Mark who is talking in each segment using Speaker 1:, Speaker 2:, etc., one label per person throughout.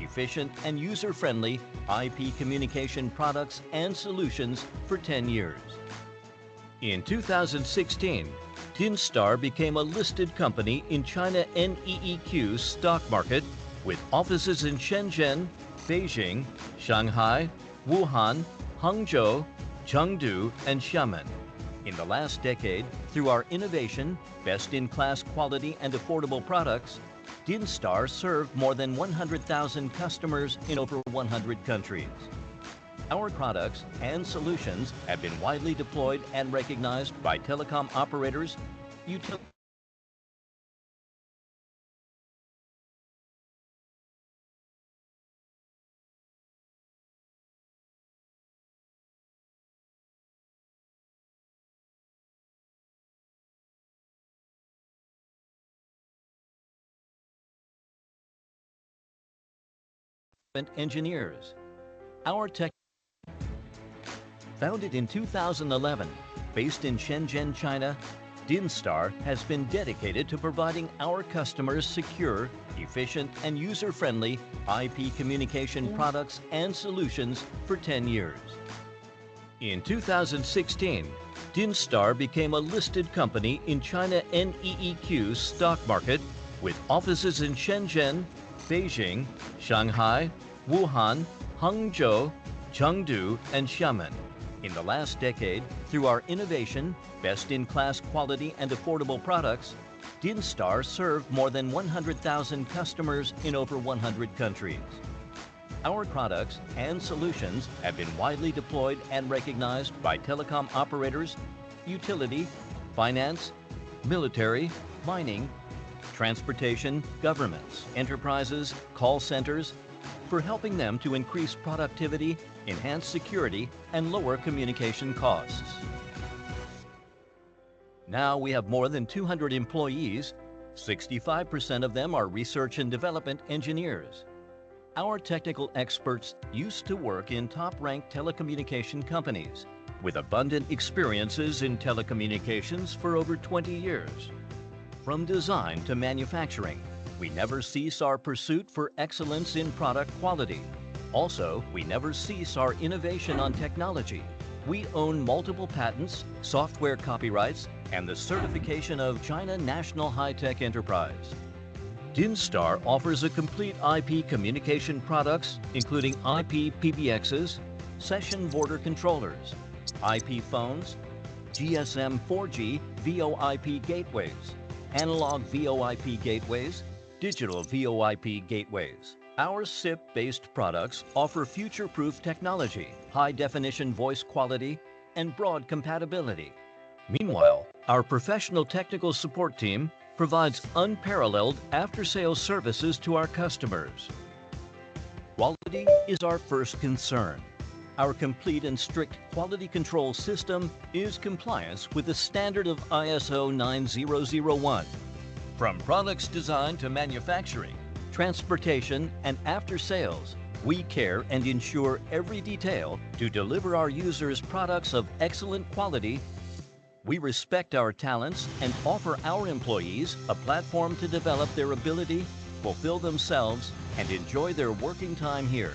Speaker 1: efficient and user-friendly IP communication products and solutions for 10 years. In 2016, Dinstar became a listed company in China NEEQ's stock market with offices in Shenzhen, Beijing, Shanghai, Wuhan, Hangzhou, Chengdu, and Xiamen. In the last decade, through our innovation, best-in-class quality and affordable products, Dinstar served more than 100,000 customers in over 100 countries. Our products and solutions have been widely deployed and recognized by telecom operators, utility engineers. Founded in 2011, based in Shenzhen, China, Dinstar has been dedicated to providing our customers secure, efficient, and user-friendly IP communication products and solutions for 10 years. In 2016, Dinstar became a listed company in China NEEQ's stock market with offices in Shenzhen, Beijing, Shanghai, Wuhan, Hangzhou, Chengdu, and Xiamen. In the last decade, through our innovation, best-in-class quality and affordable products, Dinstar served more than 100,000 customers in over 100 countries. Our products and solutions have been widely deployed and recognized by telecom operators, utility, finance, military, mining, transportation, governments, enterprises, call centers, for helping them to increase productivity, enhance security, and lower communication costs. Now we have more than 200 employees. 65% of them are research and development engineers. Our technical experts used to work in top-ranked telecommunication companies with abundant experiences in telecommunications for over 20 years. From design to manufacturing, we never cease our pursuit for excellence in product quality. Also, we never cease our innovation on technology. We own multiple patents, software copyrights, and the certification of China National High-Tech Enterprise. Dinstar offers a complete IP communication products, including IP PBXs, session border controllers, IP phones, GSM 4G VoIP gateways, analog VoIP gateways, digital VoIP gateways. Our SIP-based products offer future-proof technology, high-definition voice quality, and broad compatibility. Meanwhile, our professional technical support team provides unparalleled after-sales services to our customers. Quality is our first concern. Our complete and strict quality control system is compliance with the standard of ISO 9001. From products designed to manufacturing, transportation, and after-sales, we care and ensure every detail to deliver our users products of excellent quality. We respect our talents and offer our employees a platform to develop their ability, fulfill themselves, and enjoy their working time here.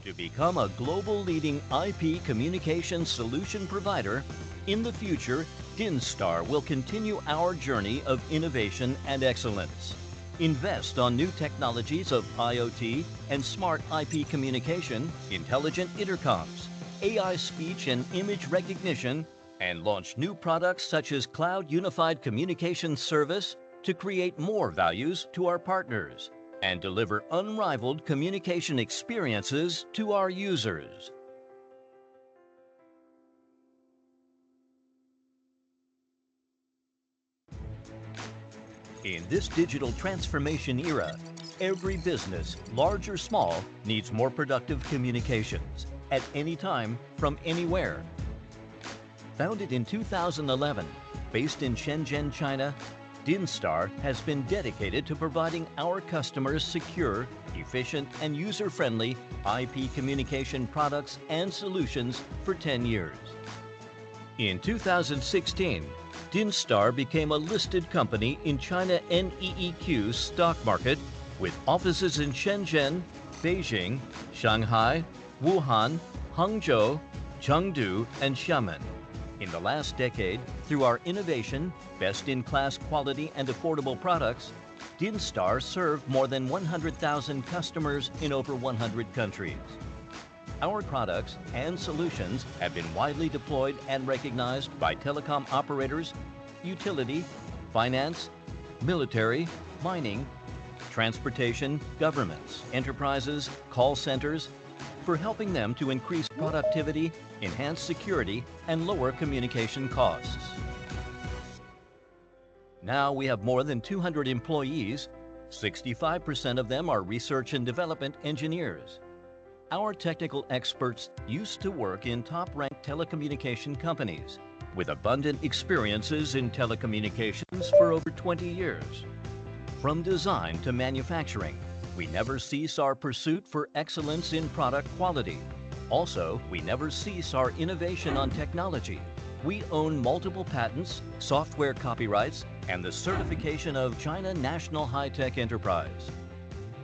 Speaker 1: To become a global leading IP communication solution provider, in the future, Dinstar will continue our journey of innovation and excellence. Invest on new technologies of IoT and smart IP communication, intelligent intercoms, AI speech and image recognition, and launch new products such as Cloud Unified Communication Service to create more values to our partners and deliver unrivaled communication experiences to our users. In this digital transformation era, every business, large or small, needs more productive communications at any time, from anywhere. Founded in 2011, based in Shenzhen, China, Dinstar has been dedicated to providing our customers secure, efficient, and user-friendly IP communication products and solutions for 10 years. In 2016, Dinstar became a listed company in China NEEQ's stock market with offices in Shenzhen, Beijing, Shanghai, Wuhan, Hangzhou, Chengdu, and Xiamen. In the last decade, through our innovation, best-in-class quality and affordable products, Dinstar served more than 100,000 customers in over 100 countries. Our products and solutions have been widely deployed and recognized by telecom operators, utility, finance, military, mining, transportation, governments, enterprises, call centers, for helping them to increase productivity, enhance security, and lower communication costs. Now we have more than 200 employees. 65% of them are research and development engineers. Our technical experts used to work in top-ranked telecommunication companies with abundant experiences in telecommunications for over 20 years. From design to manufacturing, we never cease our pursuit for excellence in product quality. Also, we never cease our innovation on technology. We own multiple patents, software copyrights, and the certification of China National High-Tech Enterprise.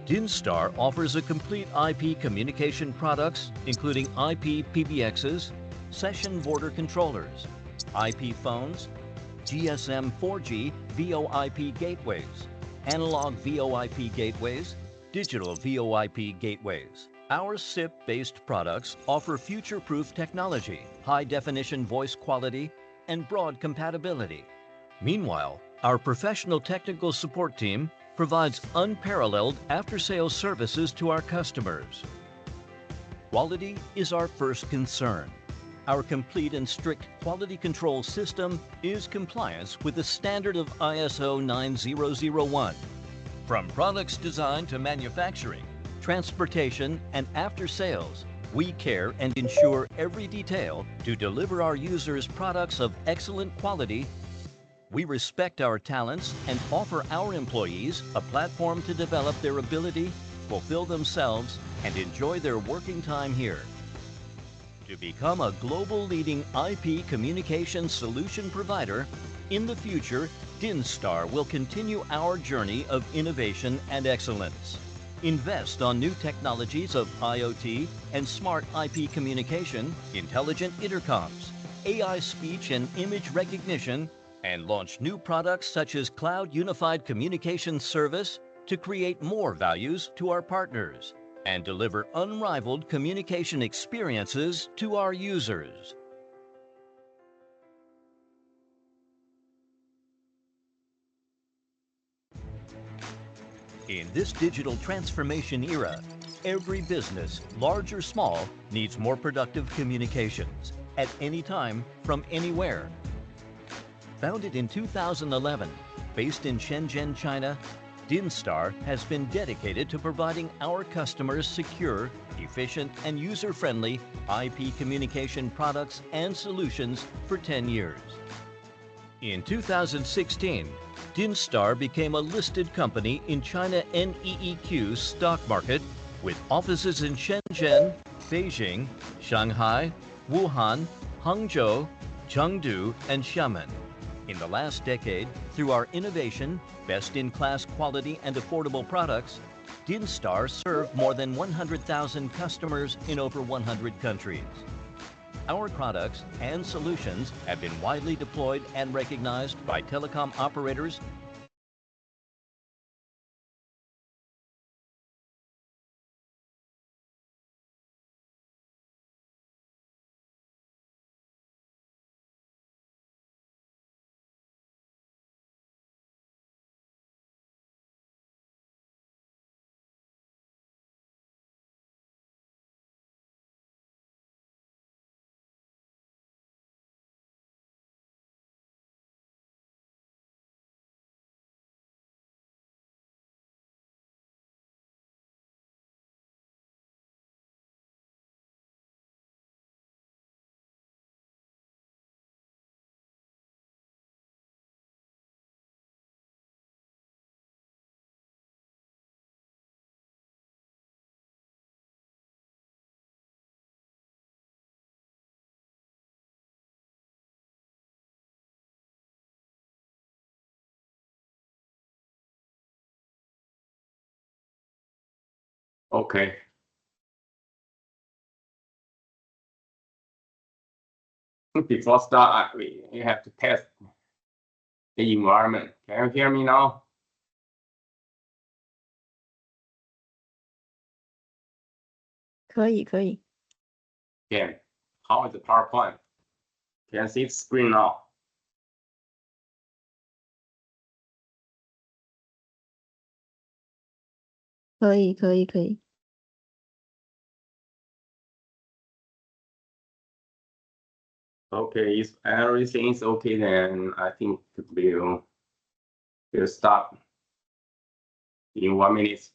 Speaker 1: Dinstar offers a complete IP communication products, including IP PBXs, session border controllers, IP phones, GSM 4G VoIP gateways, analog VoIP gateways, digital VoIP gateways. Our SIP-based products offer future-proof technology, high-definition voice quality, and broad compatibility. Meanwhile, our professional technical support team provides unparalleled after-sales services to our customers. Quality is our first concern. Our complete and strict quality control system is compliance with the standard of ISO 9001. From products design to manufacturing, transportation, and after-sales, we care and ensure every detail to deliver our users products of excellent quality. We respect our talents and offer our employees a platform to develop their ability, fulfill themselves, and enjoy their working time here. To become a global leading IP communication solution provider, in the future, Dinstar will continue our journey of innovation and excellence. Invest on new technologies of IoT and smart IP communication, intelligent intercoms, AI speech and image recognition, and launch new products such as Cloud Unified Communication Service to create more values to our partners and deliver unrivaled communication experiences to our users. In this digital transformation era, every business, large or small, needs more productive communications at any time, from anywhere. Founded in 2011, based in Shenzhen, China, Dinstar has been dedicated to providing our customers secure, efficient, and user-friendly IP communication products and solutions for 10 years. In 2016, Dinstar became a listed company in China NEEQ's stock market with offices in Shenzhen, Beijing, Shanghai, Wuhan, Hangzhou, Chengdu, and Xiamen. In the last decade, through our innovation, best-in-class quality and affordable products, Dinstar served more than 100,000 customers in over 100 countries. Our products and solutions have been widely deployed and recognized by telecom operators,
Speaker 2: Okay. Before start, we have to test the environment. Can you hear me now?
Speaker 3: 可以，可以，
Speaker 2: Can. How is the PowerPoint? Can you see the screen now?
Speaker 3: 可以，可以，可以。
Speaker 2: Okay, if everything is okay, then I think we'll start in 1 minute.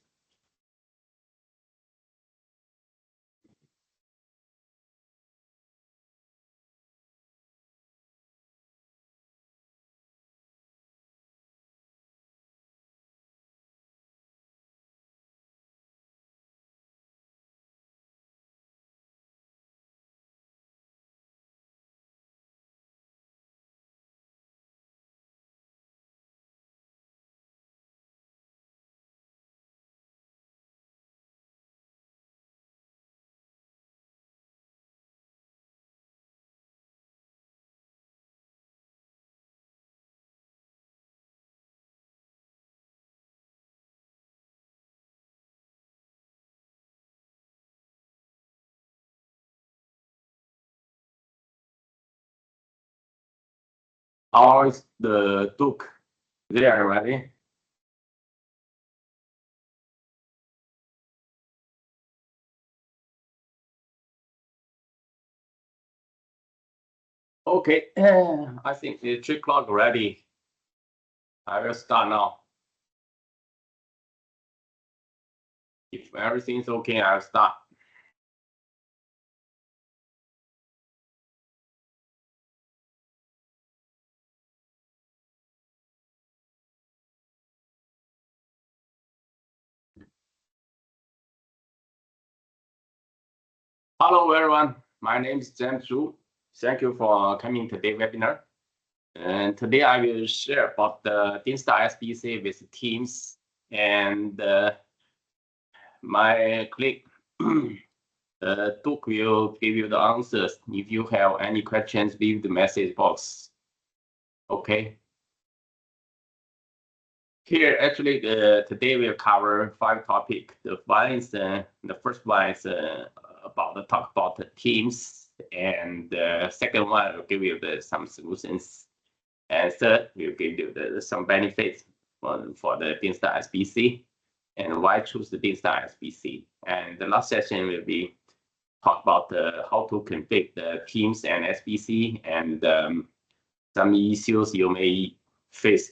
Speaker 2: How is the Duke there already? Okay, I think it's 3 o'clock already. I will start now. If everything is okay, I'll start. Hello, everyone. My name is James Zhu. Thank you for coming to today's webinar. And today I will share about the Dinstar SBC with Teams and my colleague Duke will give you the answers. If you have any questions, leave the message box. Okay. Here, actually, today we'll cover 5 topics. The first one is talk about the Teams, and the second one will give you some solutions, and third we'll give you some benefits for the Dinstar SBC, and why choose the Dinstar SBC. And the last session will be talk about how to configure the Teams and SBC and some issues you may face.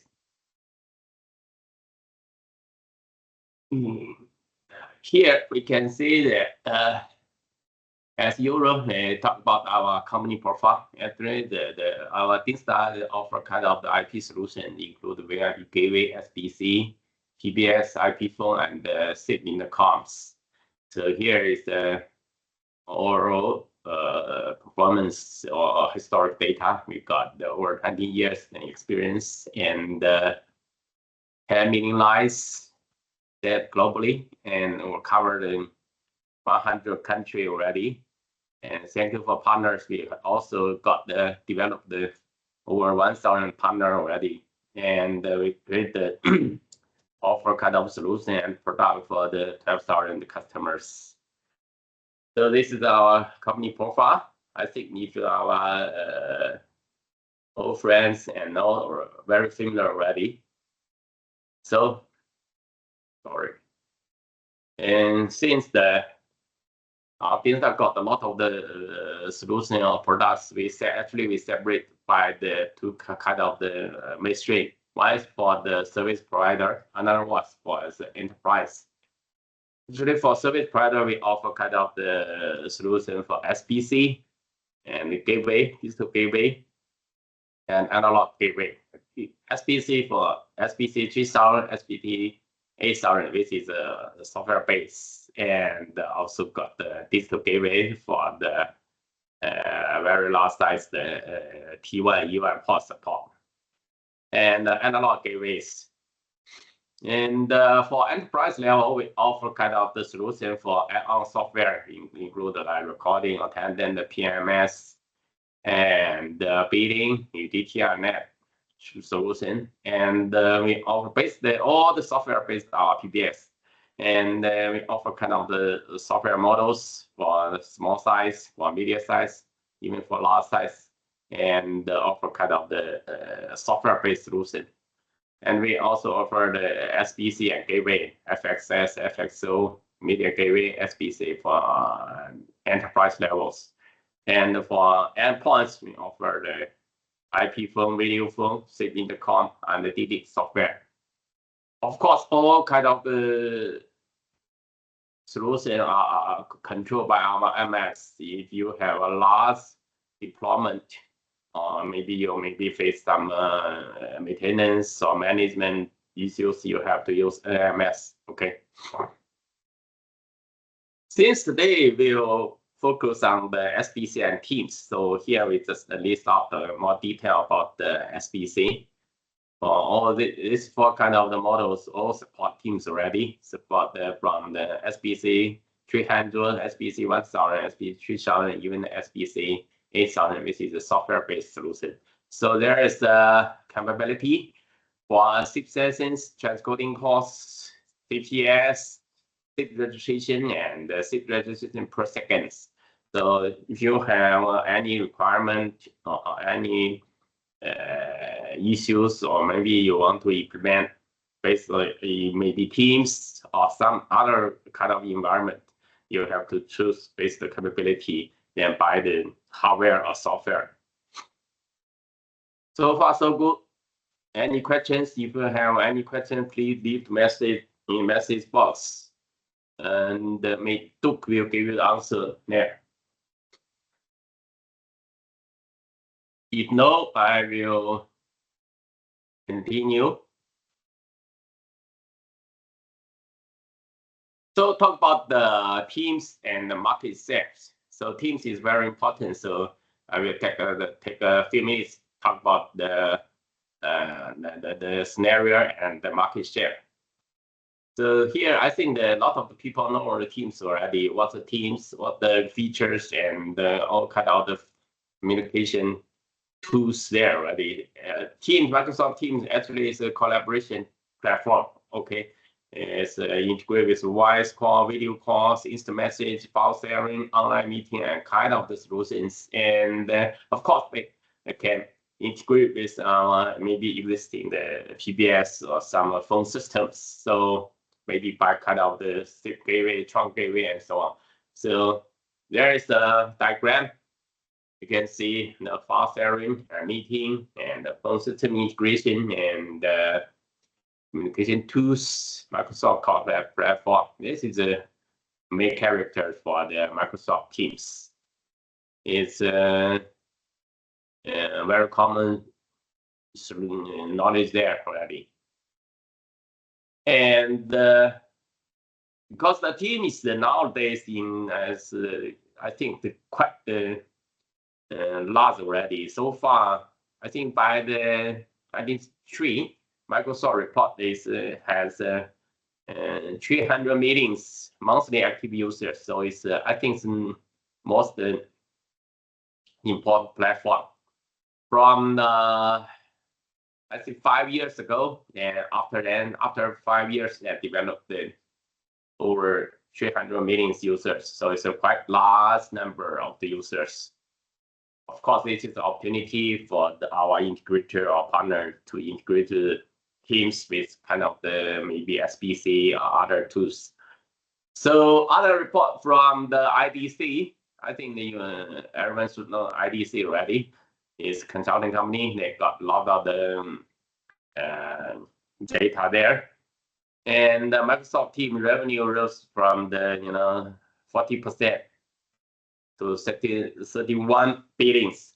Speaker 2: Here we can see that as usual, we talk about our company profile. Actually, our Dinstar offer kind of the IP solution include VIP gateway, SBC, PBX, IP phone, and SIP in the comms. So here is the overall performance or historic data. We've got over 20 years experience and 10 million lines that globally, and we're covered in 100 countries already. And thank you for partners. We also developed over 1,000 partner already, and we create the offer kind of solution and product for the 12,000 customers. So this is our company profile. I think if you are our old friends and all very similar already. So sorry. And since Dinstar got a lot of the solution or products, we separate by the 2 kind of the mainstream. One is for the service provider, another one for the enterprise. Usually for service provider, we offer kind of the solution for SBC and the gateway, digital gateway, and analog gateway. SBC for SBC 3000, SBC 8000, which is a software base, and also got the digital gateway for the very large size, the T1, U1 port support, and analog gateways. And for enterprise level, we offer kind of the solution for add-on software, include like recording, attendant, the PMS, and billing, UDTR net solution. And we offer basically all the software based on PBX. And we offer kind of the software models for small size, for medium size, even for large size, and offer kind of the software-based solution. And we also offer the SBC and gateway, FXS, FXO, media gateway, SBC for enterprise levels. And for endpoints, we offer the IP phone, video phone, SIP intercom, and the DD software. Of course, all kind of the solutions are controlled by our MS. If you have a large deployment, or maybe you face some maintenance or management issues, you have to use MS. Okay. Since today we'll focus on the SBC and Teams, so here we just list out more detail about the SBC. For all this for kind of the models, all support Teams already. Support from the SBC 300, SBC 1000, SBC 3000, even the SBC 8000, which is a software-based solution. So there is a capability for SIP sessions, transcoding costs, CPS, SIP registration, and SIP registration per second. So if you have any requirement or any issues, or maybe you want to implement basically maybe Teams or some other kind of environment, you have to choose based the capability, then buy the hardware or software. So far, so good. Any questions? If you have any questions, please leave the message in message box, and Duke will give you the answer there. If no, I will continue. So talk about the Teams and the market shares. So Teams is very important. So I will take a few minutes to talk about the scenario and the market share. So here, I think that a lot of the people know the Teams already. What the Teams, what the features, and all kind of the communication tools there already. Microsoft Teams actually is a collaboration platform. Okay, it's integrated with voice call, video calls, instant message, file sharing, online meeting, and kind of the solutions. And of course, they can integrate with maybe existing the PBX or some phone systems. So maybe by kind of the SIP gateway, trunk gateway, and so on. So there is a diagram. You can see the file sharing, meeting, and the phone system integration, and communication tools. Microsoft called that platform. This is a main character for the Microsoft Teams. It's a very common knowledge there already. And because the team is nowadays as I think quite large already. So far, I think by the 2023, Microsoft report has 300 million monthly active users. So it's I think it's the most important platform. From I think 5 years ago, and after 5 years, they developed over 300 million users. So it's a quite large number of the users. Of course, this is the opportunity for our integrator or partner to integrate the Teams with kind of the maybe SBC or other tools. So other report from the IDC, I think everyone should know IDC already. It's a consulting company. They got a lot of the data there. And the Microsoft Teams revenue rose from the 40% to 31 billions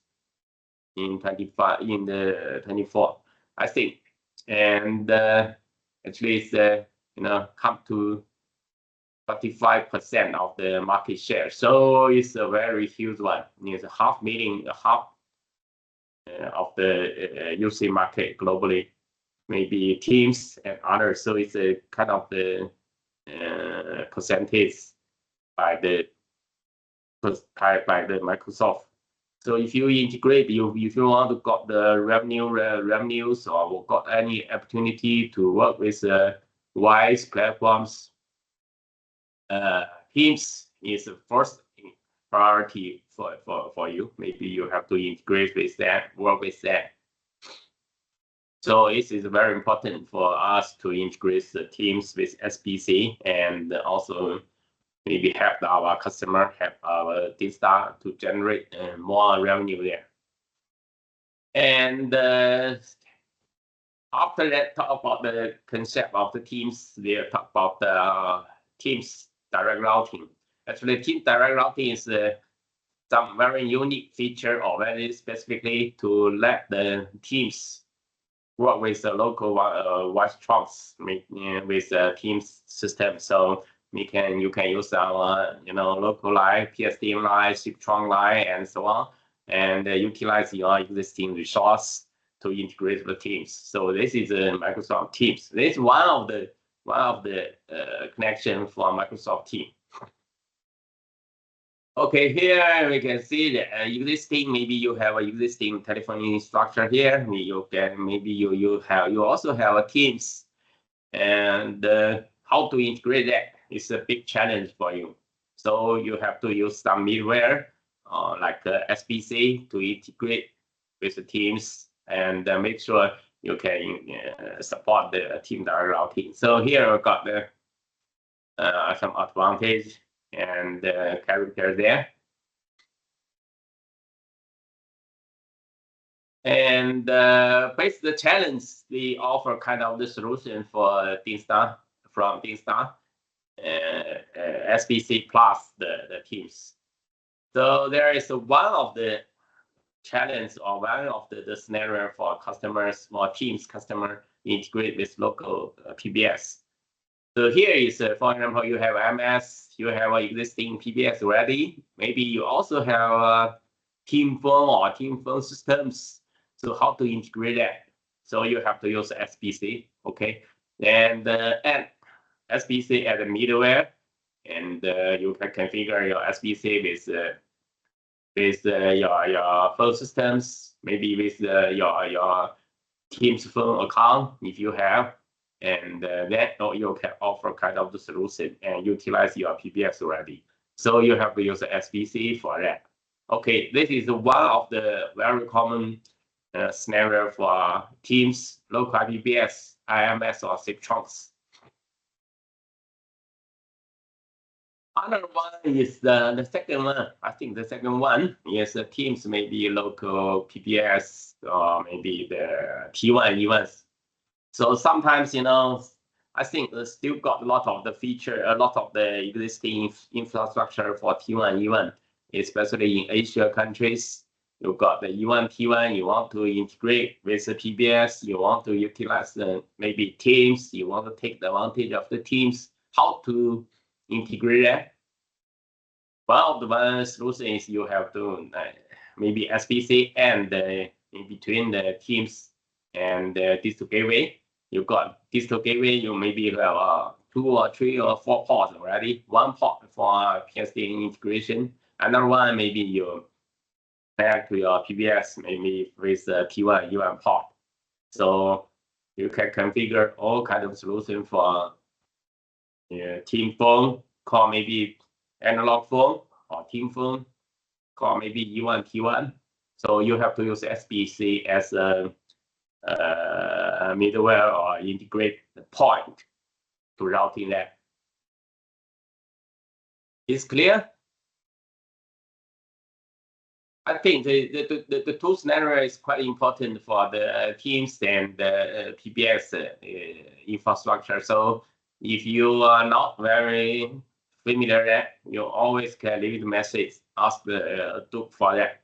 Speaker 2: in 24, I think, and actually it's come to 45% of the market share. So it's a very huge one. It's half of the UC market globally. maybe Teams and others. So it's a kind of the percentage by the Microsoft. So if you integrate, if you want to got the revenues or got any opportunity to work with wise platforms, Teams is the first priority for you. Maybe you have to integrate with that, work with that. So it is very important for us to integrate the Teams with SBC and also maybe help our customer, help our Dinstar to generate more revenue there. And after that, talk about the concept of the Teams. We talk about the Teams direct routing. Actually, Teams direct routing is some very unique feature or very specifically to let the Teams work with the local voice trunks with the Teams system. So you can use our local line, PSTN line, SIP trunk line, and so on, and utilize your existing resource to integrate the Teams. So this is Microsoft Teams. This is one of the connection for Microsoft Teams. Okay, here we can see the existing. Maybe you have an existing telephony structure here. You also have a Teams, and how to integrate that is a big challenge for you. So you have to use some middleware like SBC to integrate with the Teams and make sure you can support the team direct routing. So here we got the some advantage and character there. And based the challenge, we offer kind of the solution for Dinstar from Dinstar, SBC plus the Teams. So there is one of the challenge or one of the scenario for customers or Teams customer integrate with local PBS. So here is, for example, you have MS, you have existing PBS already. Maybe you also have team phone or team phone systems. So how to integrate that? So you have to use SBC, okay? And add SBC as a middleware, and you can configure your SBC with your phone systems, maybe with your Teams phone account if you have. And then you can offer kind of the solution and utilize your PBX already. So you have to use the SBC for that. Okay, this is one of the very common scenario for Teams, local PBX, IMS, or SIP trunks. Another one is the second one. I think the second one is the Teams, maybe local PBS or maybe the T1 events. So sometimes, I think still got a lot of the feature, a lot of the existing infrastructure for T1 event, especially in Asia countries. You've got the E1, T1, you want to integrate with the PBS, you want to utilize the maybe Teams, you want to take the advantage of the Teams. How to integrate that? One of the solutions you have to maybe SBC and in between the Teams and the Digital Gateway. You got Digital Gateway, you maybe have 2 or 3 or 4 ports already. One port for PSTN integration. Another one maybe you connect to your PBS, maybe with the T1 UN port. So you can configure all kind of solution for team phone, call maybe analog phone or team phone, call maybe E1, T1. So you have to use SBC as a middleware or integrate the point to routing that. Is clear? I think the two scenario is quite important for the Teams and the PBX infrastructure. So if you are not very familiar that, you always can leave the message, ask the Duke for that.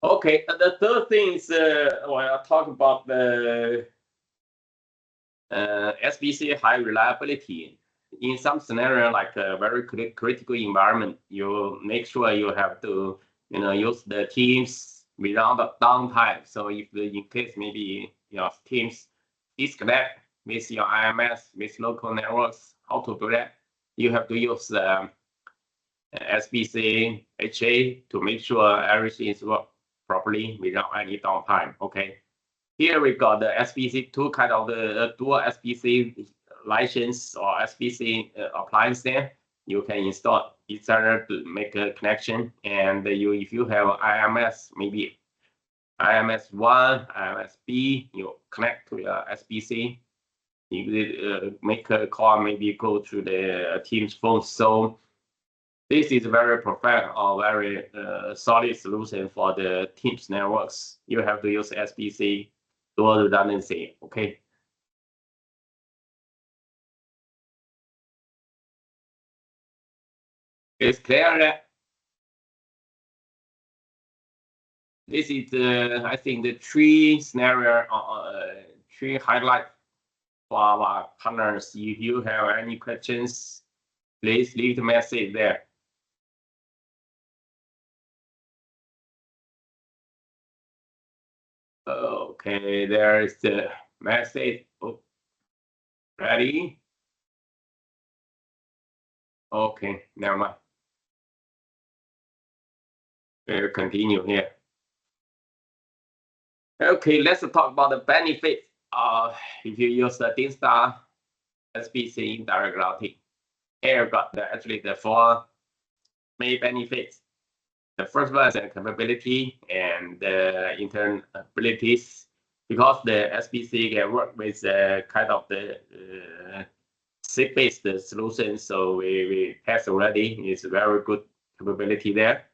Speaker 2: Okay, the third thing is when I talk about the SBC high reliability. In some scenario, like a very critical environment, you make sure you have to use the Teams without the downtime. So if in case maybe your Teams disconnect with your IMS, with local networks, how to do that? You have to use SBC HA to make sure everything is work properly without any downtime. Okay. Here we got the SBC, two kind of the dual SBC license or SBC appliance there. You can install each other to make a connection, and if you have IMS, maybe IMS1, IMS-B, you connect to your SBC. You make a call, maybe go to the Teams phone. So this is a very perfect or very solid solution for the Teams networks. You have to use SBC dual redundancy. Okay. It's clear that this is I think the three scenario, three highlight for our partners. If you have any questions, please leave the message there. Okay, there is the message. Oh, ready? Okay, never mind. We'll continue here. Okay, let's talk about the benefits. If you use the Dinstar SBC indirect routing, here got actually the four main benefits. The first one is the capability and the interoperabilities, because the SBC can work with kind of the SIG-based solution. So we test already. It's very good capability there.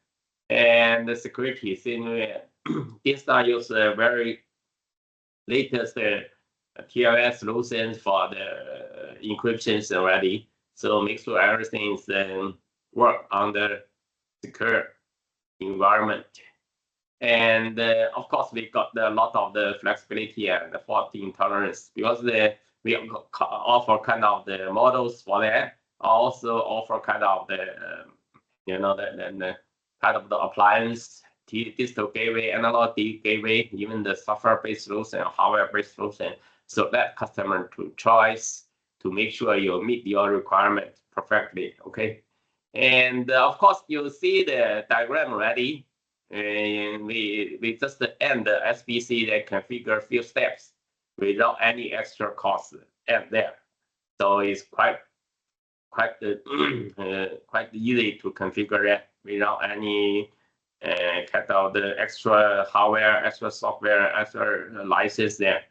Speaker 2: And the security, since Dinstar use very latest TLS solutions for the encryptions already. So make sure everything is work under secure environment. And of course, we got a lot of the flexibility and the fault intolerance, because we offer kind of the models for that. Also offer kind of the the kind of the appliance, digital gateway, analog gateway, even the software-based solution, hardware-based solution, so that customer to choice to make sure you meet your requirement perfectly. Okay. And of course, you see the diagram already. And we just end the SBC that configure a few steps without any extra cost add there. So it's quite easy to configure that without any kind of the extra hardware, extra software, extra license there.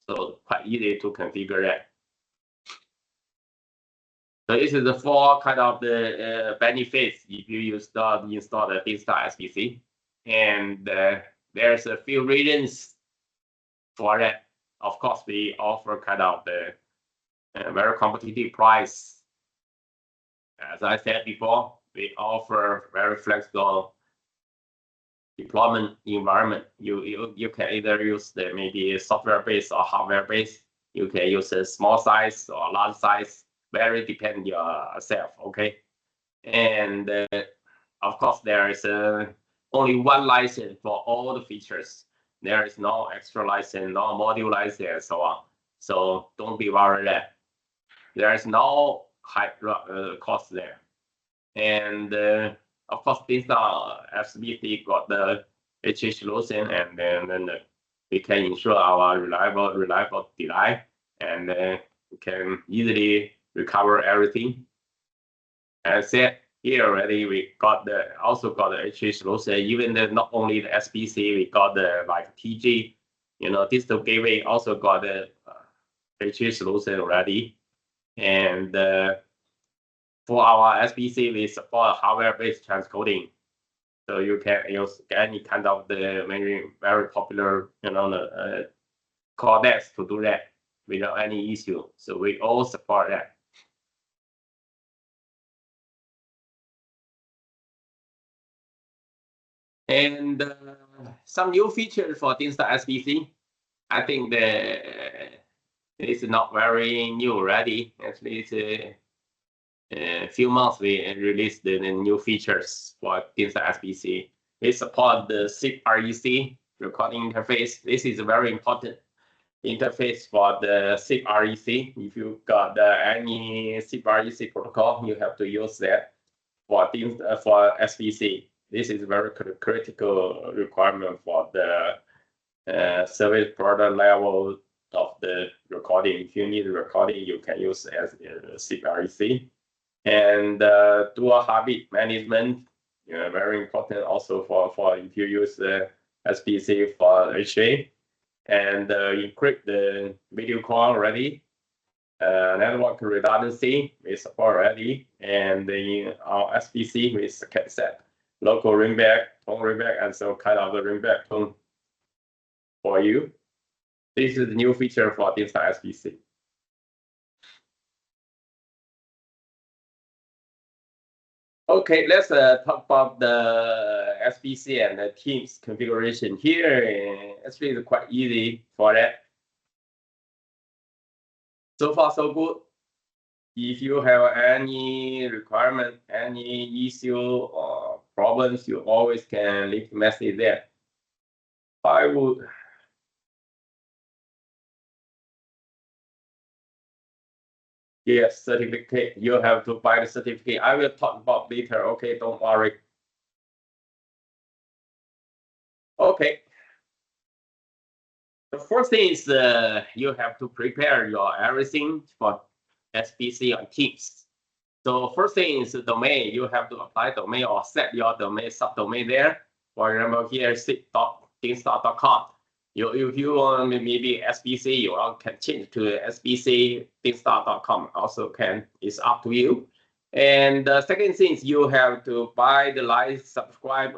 Speaker 2: So quite easy to configure that. So this is the four kind of the benefits if you install the Dinstar SBC. And there's a few reasons for that. Of course, we offer kind of the very competitive price. As I said before, we offer very flexible deployment environment. You can either use the maybe software-based or hardware-based. You can use a small size or large size. Very depend yourself. Okay. And of course, there is only one license for all the features. There is no extra license, no module license, and so on. So don't be worried that there is no high cost there. And of course, Dinstar SBC got the HA solution, and then we can ensure our reliable delay, and we can easily recover everything. As I said here already, we also got the HA solution. Even not only the SBC, we got the like TG, digital gateway also got the HA solution already. And for our SBC, we support hardware-based transcoding, so you can use any kind of the very popular codecs to do that without any issue. So we all support that. And some new features for Dinstar SBC. I think it's not very new already. Actually, it's a few months we released the new features for Dinstar SBC. We support the SIP REC recording interface. This is a very important interface for the SIP REC. If you got any SIP REC protocol, you have to use that for SBC. This is a very critical requirement for the service product level of the recording. If you need recording, you can use as SIP REC. And dual habit management, very important also for if you use the SBC for HA. And encrypt the video call already. Network redundancy we support already. And our SBC with can set local ringback, tone ringback, and some kind of the ringback tone for you. This is the new feature for Dinstar SBC. Okay, let's talk about the SBC and the Teams configuration here. Actually, it's quite easy for that. So far, so good. If you have any requirement, any issue or problems, you always can leave a message there. I would. Yes, certificate. You have to buy the certificate. I will talk about later. Okay, don't worry. Okay. The first thing is you have to prepare your everything for SBC on Teams. So first thing is the domain. You have to apply domain or set your domain subdomain there. For example, here sit.dinstar.com. If you want maybe SBC, you can change to SBC Dinstar.com. Also can. It's up to you. And the second thing is you have to buy the license, subscribe,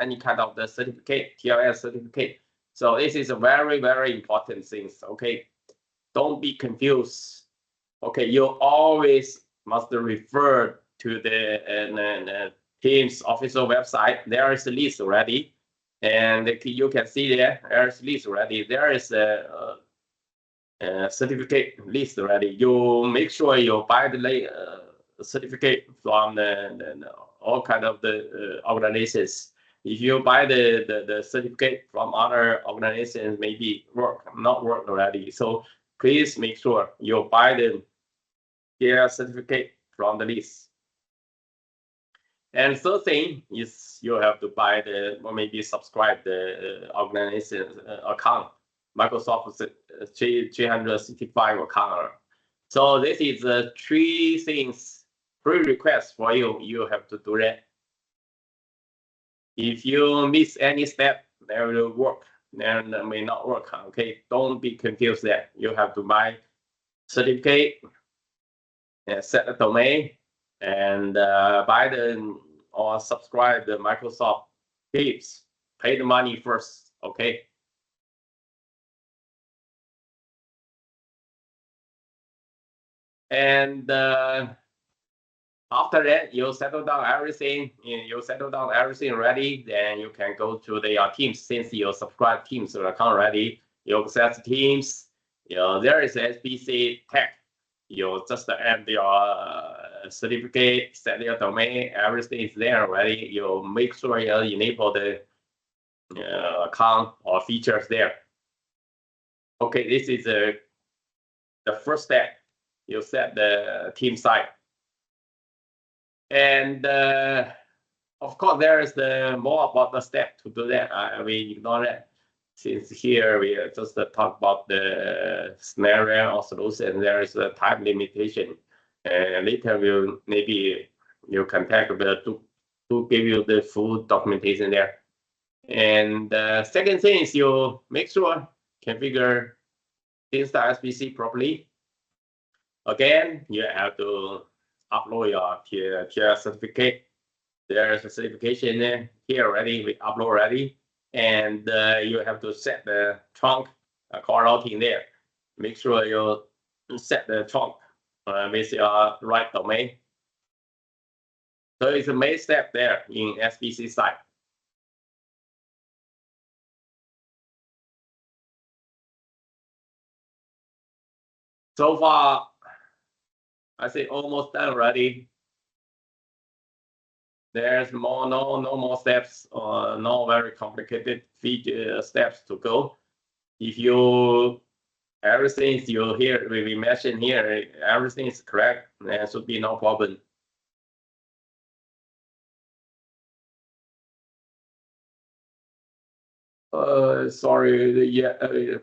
Speaker 2: any kind of the certificate, TLS certificate. So this is a very, very important thing. Okay, don't be confused. Okay, you always must refer to the Teams official website. There is a list already. And you can see there's list already. There is a certificate list already. You make sure you buy the certificate from all kind of the organizations. If you buy the certificate from other organizations, maybe not work already. So please make sure you buy the certificate from the list. And third thing is you have to buy or maybe subscribe the organization account, Microsoft 365 account. So this is three things, requests for you. You have to do that. If you miss any step, there will work. Then it may not work. Okay, don't be confused there. You have to buy certificate, set the domain, and buy or subscribe the Microsoft Teams. Pay the money first, okay? And after that, you settle down everything. You settle down everything ready. Then you can go to your Teams. Since you subscribe Teams account ready, you access Teams. There is SBC tag. You just add your certificate, set your domain, everything is there already. You make sure you enable the account or features there. Okay, this is the first step. You set the team site. And of course, there is more about the step to do that. We ignore that. Since here we just talk about the scenario or solution, there is a time limitation. Later maybe you contact to give you the full documentation there. And second thing is you make sure configure Dinstar SBC properly. Again, you have to upload your tier certificate. There is a certification there here already. We upload already. And you have to set the trunk call routing there. Make sure you set the trunk with your right domain. So it's a main step there in SBC side. So far, I say almost done already. there's no more steps or no very complicated feature steps to go. If you everything you hear we mentioned here, everything is correct, there should be no problem. Sorry, yeah, a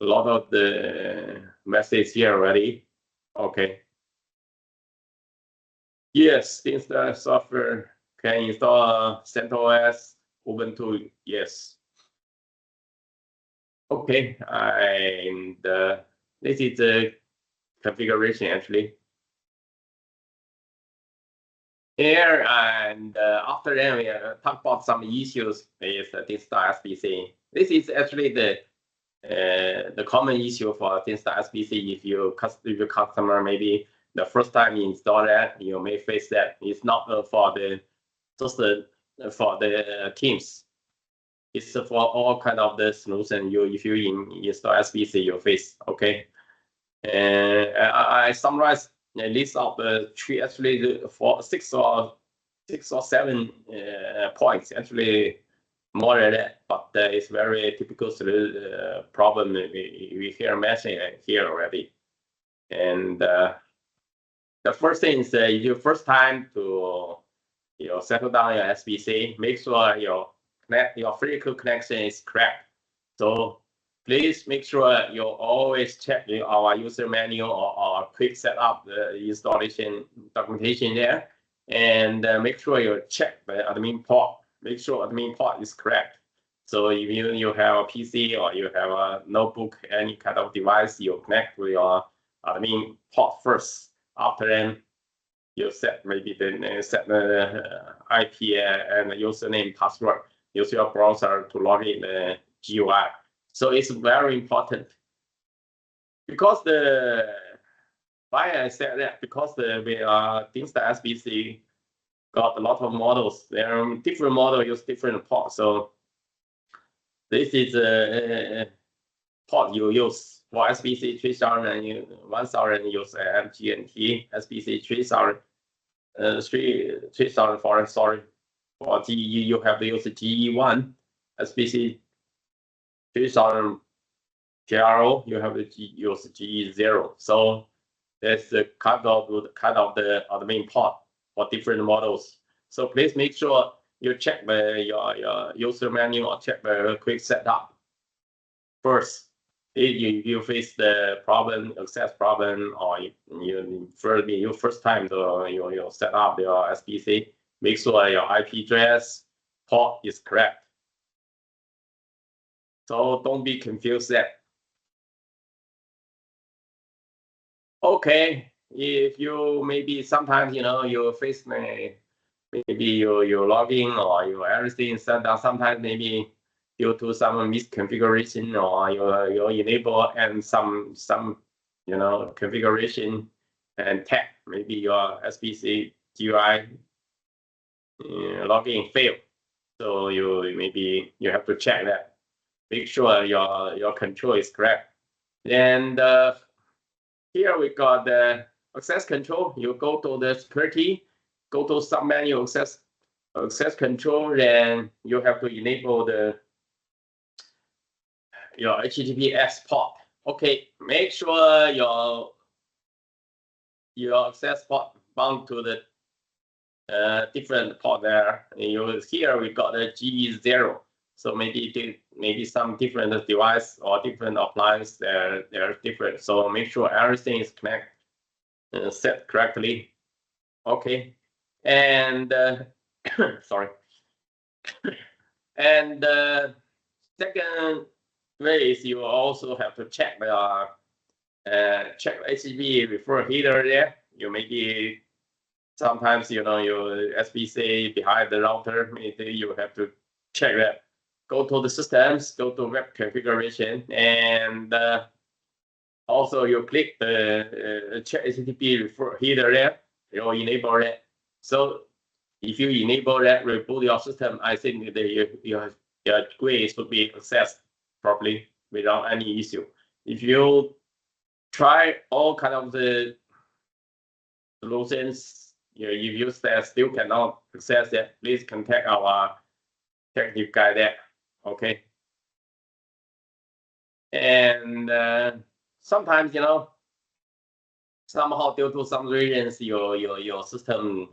Speaker 2: lot of the message here already. Okay. Yes, Dinstar software can install CentOS, Ubuntu. Yes. Okay, and this is the configuration actually. Here and after that, we talk about some issues with Dinstar SBC. This is actually the common issue for Dinstar SBC. If your customer maybe the first time you install that, you may face that. It's not for the for the teams. It's for all kind of the solution. If you install SBC, you face. Okay, and I summarize a list of three, actually for six or seven points. Actually, more than that, but it's very typical problem we hear mentioned here already. And the first thing is your first time to settle down your SBC, make sure your physical connection is correct. So please make sure you always check our user manual or quick setup the installation documentation there, and make sure you check the admin port. Make sure admin port is correct. So if you have a PC or you have a notebook, any kind of device, you connect with your admin port first. After then, you set maybe set the IP and the username, password. Use your browser to log in the GUI. So it's very important because why I said that, because we are Dinstar SBC got a lot of models. There are different models use different ports. So this is a port you use for SBC 3000 and 1000 use MGNT, SBC 3000 for sorry, for GE you have to use GE1, SBC 3000 PRO you have to use GE0. So that's the kind of the admin port for different models. So please make sure you check your user manual or check the quick setup first. If you face the problem, access problem, or you first time to you set up your SBC, make sure your IP address port is correct. So don't be confused there. Okay, if you maybe sometimes you face maybe you log in or you everything set down. Sometimes maybe due to some misconfiguration or you enable and some configuration and tag, maybe your SBC GUI login failed. So maybe you have to check that. Make sure your control is correct. And here we got the access control. You go to the security, go to submenu access control, then you have to enable your HTTPS port. Okay, make sure your access port bound to the different port there. Here we got the G0. So maybe some different device or different appliance they're different. So make sure everything is set correctly. Okay, and sorry. And second way is you also have to check the HTTP referral header there. You maybe sometimes your SBC behind the router. Maybe you have to check that. Go to the systems, go to web configuration, and also you click the check HTTP referral header there. You enable that. So if you enable that, reboot your system, I think your GUI should be accessed properly without any issue. If you try all kind of the solutions, if you still cannot access it, please contact our technical guy there. Okay. And sometimes, somehow due to some reasons, your system,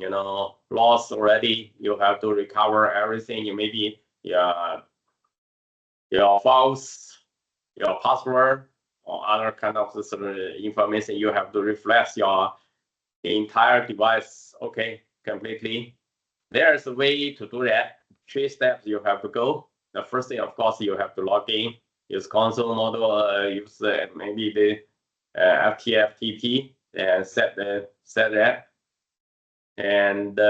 Speaker 2: lost already. You have to recover everything. You maybe your files, your password, or other kind of information. You have to refresh your entire device. Okay, completely. There's a way to do that. 3 steps you have to go. The first thing, of course, you have to log in. Use console model. Use maybe the FTP and set that, and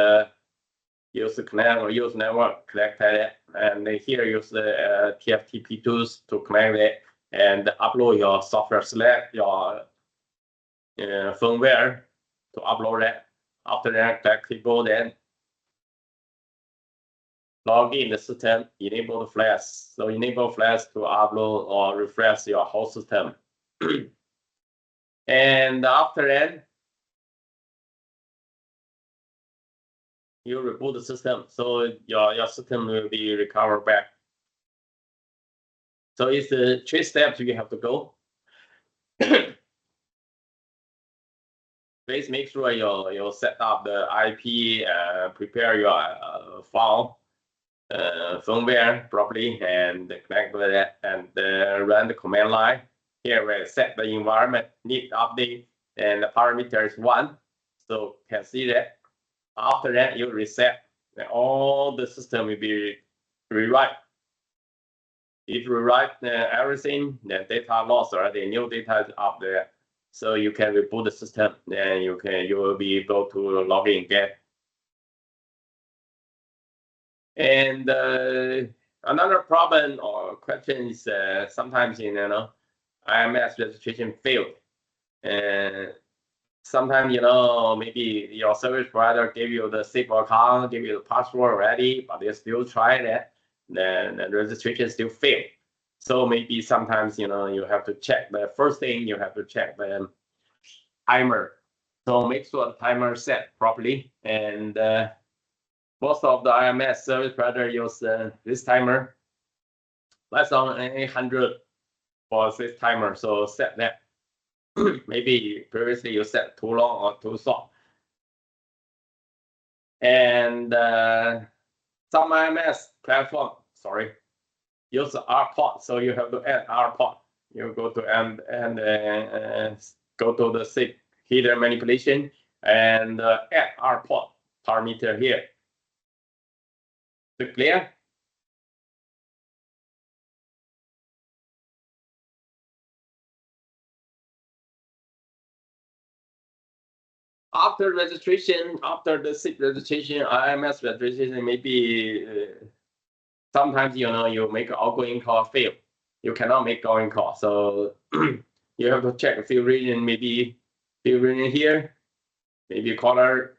Speaker 2: use the connect or use network connect that, and here use the TFTP tools to connect it and upload your software select your firmware to upload that. After that, click go, then log in the system, enable the flash. So enable flash to upload or refresh your whole system. And after that, you reboot the system, so your system will be recovered back. So it's the 3 steps you have to go. Please make sure you set up the IP, prepare your file, firmware properly, and connect with that, and run the command line. Here we set the environment need update, and the parameter is 1. So can see that. After that, you reset, and all the system will be rewrite. If you rewrite everything, then data lost already, new data is up there. So you can reboot the system, then you will be able to log in again. And another problem or question is sometimes IMS registration failed. And sometimes maybe your service provider gave you the SIP account, give you the password already, but they still try that, then the registration still failed. So maybe sometimes you have to check. The first thing you have to check the timer. So make sure the timer is set properly. And most of the IMS service provider use this timer. Less than 800 for this timer. So set that. Maybe previously you set too long or too short. And some IMS platform, use the RPORT, so you have to add RPORT. You go to and go to the SIP header manipulation and add RPORT parameter here. Is it clear? After registration, after the SIP registration, IMS registration, maybe sometimes you make an outgoing call fail. You cannot make outgoing call, so you have to check a few region, maybe few region here, maybe caller.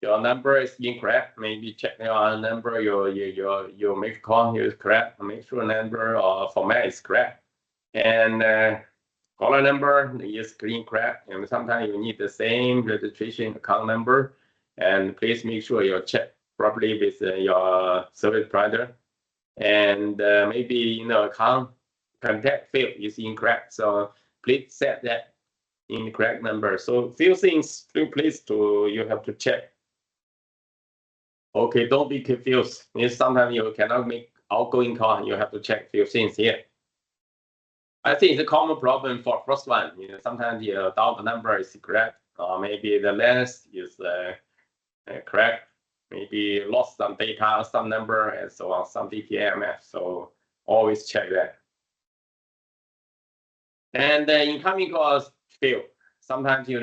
Speaker 2: Your number is incorrect. Maybe check your number. You make call is correct. Make sure number or format is correct, and caller number is incorrect. And sometimes you need the same registration account number. And please make sure you check properly with your service provider. And maybe account contact field is incorrect. So please set that in the correct number. So few things, please you have to check. Okay, don't be confused. Sometimes you cannot make outgoing call. You have to check few things here. I think it's a common problem for first one. Sometimes you doubt the number is correct, or maybe the length is correct. Maybe lost some data, some number, and so on, some DTMF. So always check that. And the incoming calls fail. Sometimes you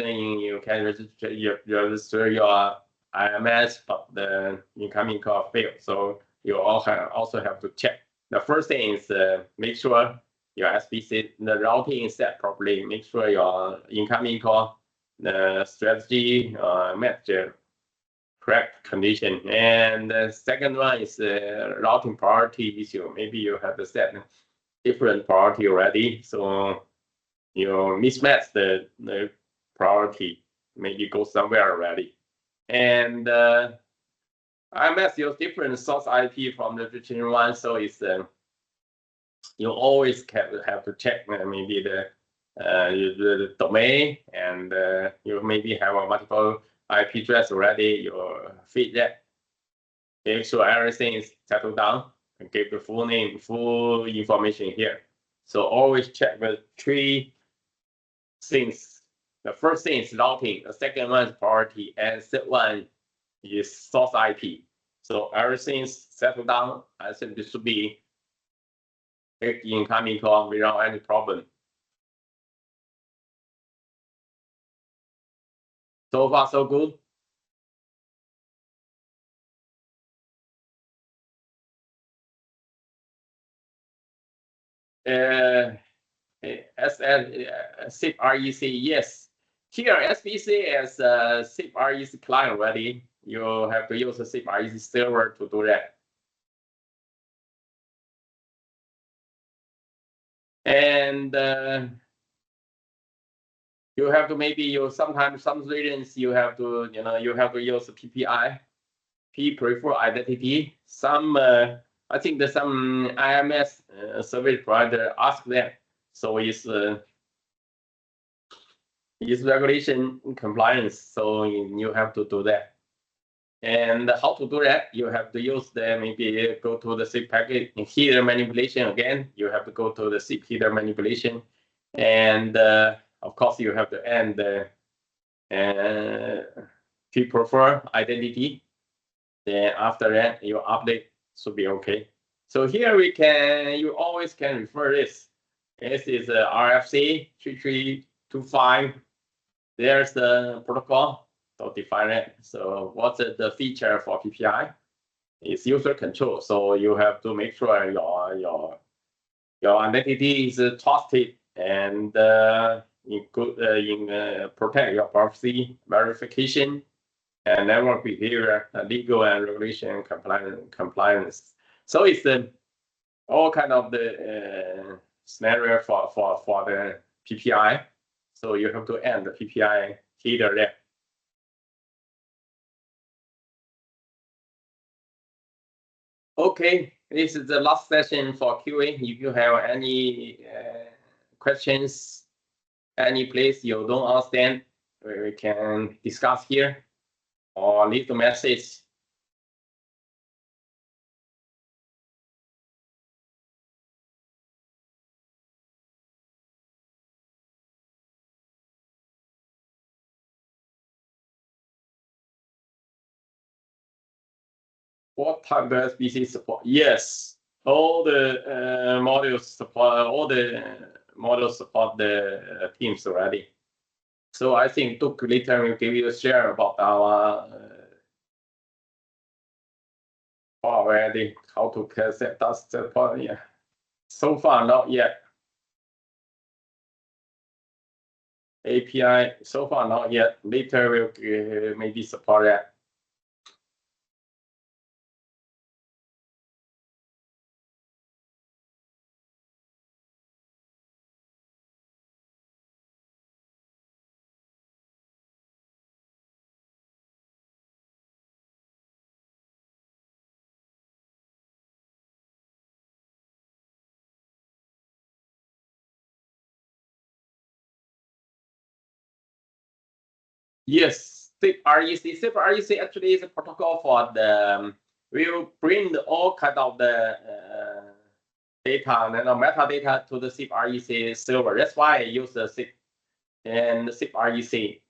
Speaker 2: can register your IMS, but the incoming call fail. So you also have to check. The first thing is make sure your SBC, the routing is set properly. Make sure your incoming call, the strategy match the correct condition. And the second one is the routing priority issue. Maybe you have to set different priority already, so you mismatch the priority, maybe go somewhere already. And IMS use different source IP from the traditional one, so it's you always have to check maybe the domain, and you maybe have a multiple IP address already. You feed that, make sure everything is settled down, and give the full name, full information here. So always check the 3 things. The first thing is routing, the second one is priority, and third one is source IP. So everything is settled down. I think this should be incoming call without any problem. So far, so good. SIP REC, yes. Here, SBC as a SIP REC client already. You have to use a SIP REC server to do that. And you have to maybe sometimes some regions you have to use PPI, P prefer identity. Some I think that some IMS service provider ask that. So it's regulation compliance. So you have to do that. And how to do that? You have to use maybe go to the SIP packet header manipulation again. You have to go to the SIP header manipulation, and of course you have to end the prefer identity. Then after that, your update should be okay. So here you always can refer this. This is RFC 3325. There's the protocol. So define it. So what's the feature for PPI? It's user control. So you have to make sure your identity is trusted and protect your privacy, verification, and network behavior, legal and regulation compliance. So it's all kind of the scenario for the PPI. So you have to end the PPI header there. Okay, this is the last session for QA. If you have any questions, any place you don't understand, we can discuss here or leave the message. What type of SBC support? Yes, all the modules support the Teams already. So I think Duke later will give you a share about our already how to set that support. Yeah, so far not yet. API so far not yet. Later will maybe support that. Yes, SIP REC actually is a protocol for the will bring all kind of the data and metadata to the SIP REC server. That's why I use the SIP and the SIP REC.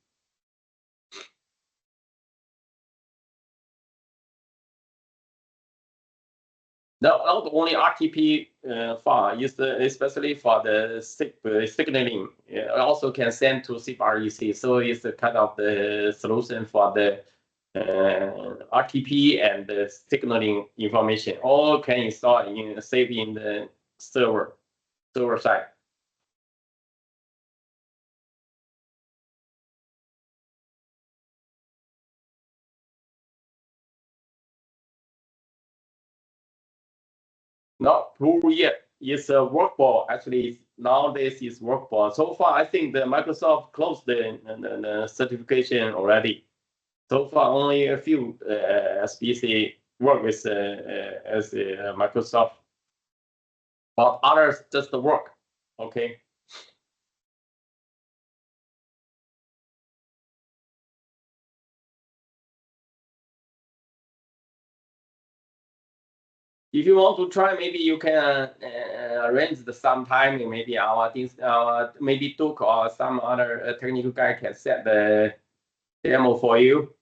Speaker 2: Not only RTP file, especially for the SIP signaling. It also can send to SIP REC. So it's a kind of the solution for the RTP and the signaling information. All can install save in the server side. Not approved yet. it's workable. Actually, nowadays it's workable. So far, I think the Microsoft closed the certification already. So far, only a few SBC work with as Microsoft, but others just work. Okay. If you want to try, maybe you can arrange some time. Maybe maybe Duke or some other technical guy can set the demo for you.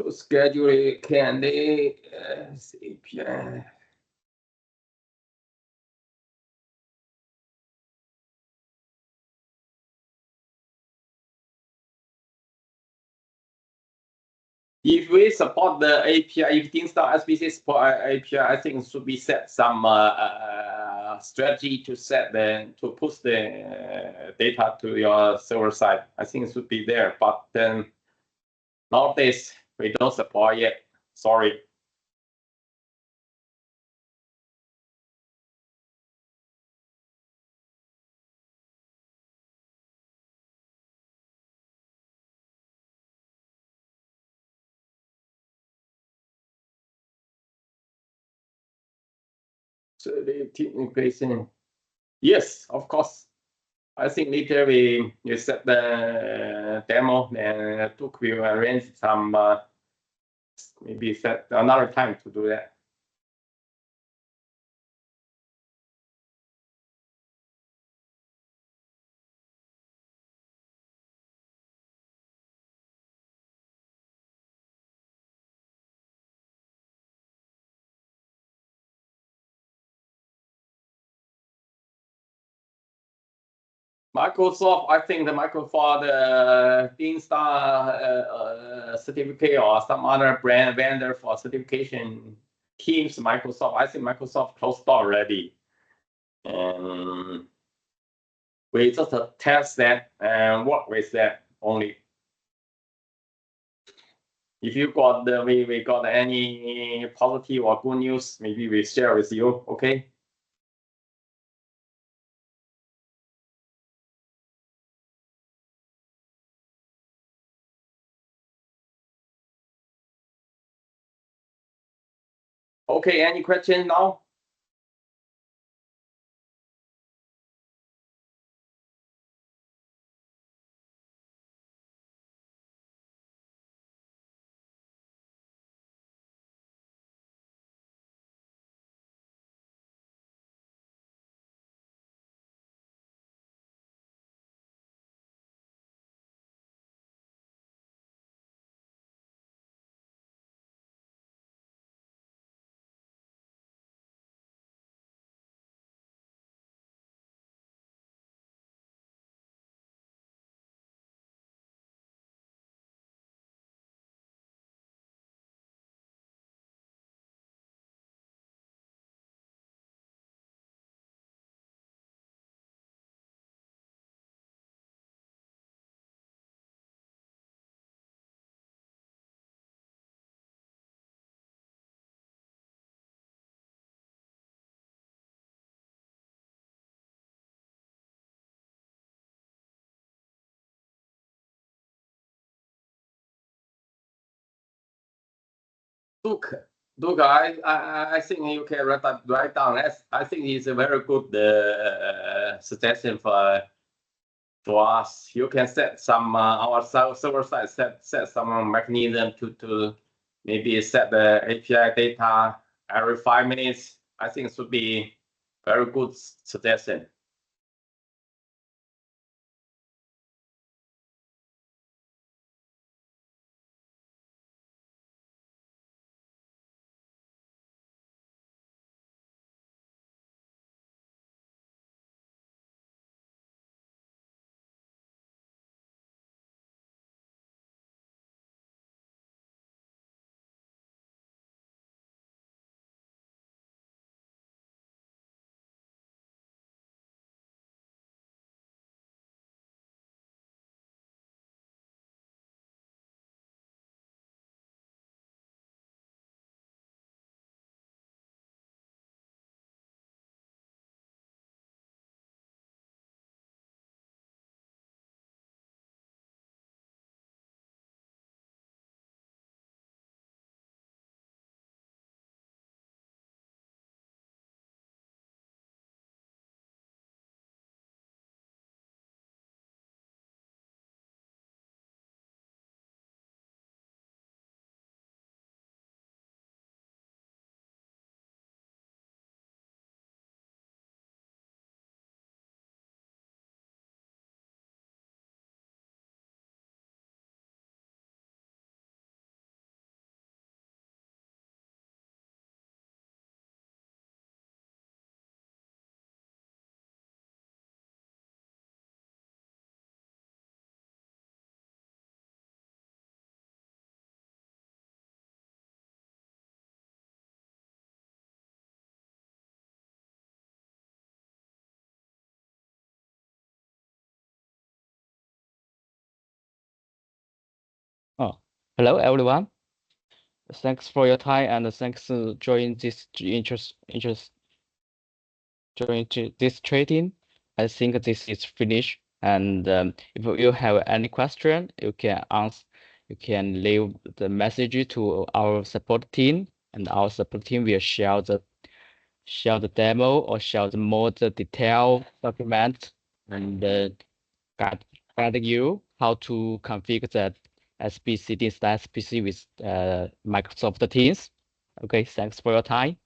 Speaker 2: To schedule it, can they API? If we support the API, if Dinstar SBC support API, I think should be set some strategy to push the data to your server side. I think it should be there, but then nowadays we don't support yet. Sorry. So the integration, yes, of course. I think later we set the demo and Duke will arrange some maybe set another time to do that. Microsoft, I think the Microsoft Dinstar certificate or some other brand vendor for certification teams, Microsoft, I think Microsoft closed door already. And we just test that and work with that only. If you got we got any positive or good news, maybe we share with you, okay? Okay, any question now? Duke, I think you can write down. I think it's a very good suggestion for us. You can set some our server side set some mechanism to maybe set the API data every 5 minutes. I think it should be very good suggestion.
Speaker 4: Hello, everyone. Thanks for your time and thanks to join this this trading. I think this is finished. And if you have any question, you can leave the message to our support team, and our support team will share the demo or share the more detailed document and guide you how to configure that SBC Dinstar SBC with Microsoft Teams. Okay, thanks for your time.